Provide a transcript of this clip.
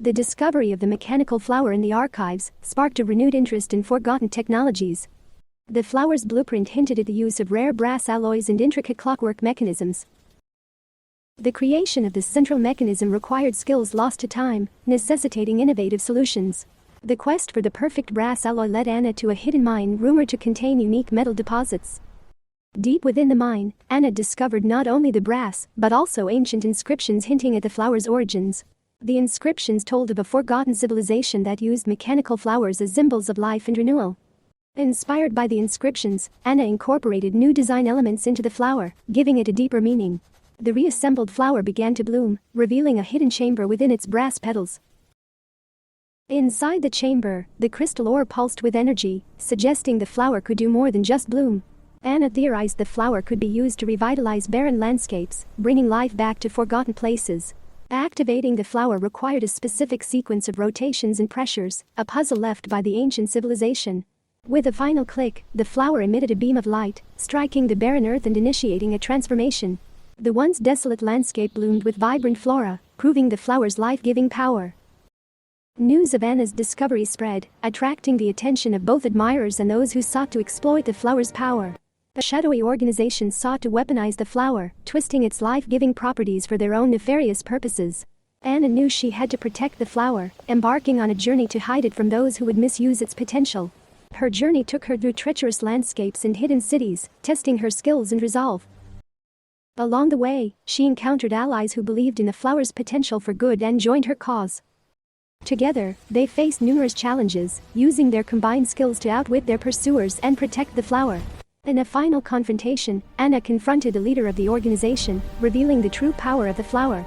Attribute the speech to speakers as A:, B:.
A: The discovery of the mechanical flower in the archives sparked a renewed interest in forgotten technologies. The flower's blueprint hinted at the use of rare brass alloys and intricate clockwork mechanisms. The creation of this central mechanism required skills lost to time, necessitating innovative solutions. The quest for the perfect brass alloy led Anna to a hidden mine rumored to contain unique metal deposits. Deep within the mine, Anna discovered not only the brass, but also ancient inscriptions hinting at the flower's origins. The inscriptions told of a forgotten civilization that used mechanical flowers as symbols of life and renewal. Inspired by the inscriptions, Anna incorporated new design elements into the flower, giving it a deeper meaning. The reassembled flower began to bloom, revealing a hidden chamber within its brass petals. Inside the chamber, the crystal ore pulsed with energy, suggesting the flower could do more than just bloom. Anna theorized the flower could be used to revitalize barren landscapes, bringing life back to forgotten places. Activating the flower required a specific sequence of rotations and pressures, a puzzle left by the ancient civilization. With a final click, the flower emitted a beam of light, striking the barren earth and initiating a transformation. The once desolate landscape bloomed with vibrant flora, proving the flower's life-giving power. News of Anna's discovery spread, attracting the attention of both admirers and those who sought to exploit the flower's power. A shadowy organization sought to weaponize the flower, twisting its life-giving properties for their own nefarious purposes. Anna knew she had to protect the flower, embarking on a journey to hide it from those who would misuse its potential. Her journey took her through treacherous landscapes and hidden cities, testing her skills and resolve. Along the way, she encountered allies who believed in the flower's potential for good and joined her cause. Together, they faced numerous challenges, using their combined skills to outwit their pursuers and protect the flower. In a final confrontation, Anna confronted the leader of the organization, revealing the true power of the flower.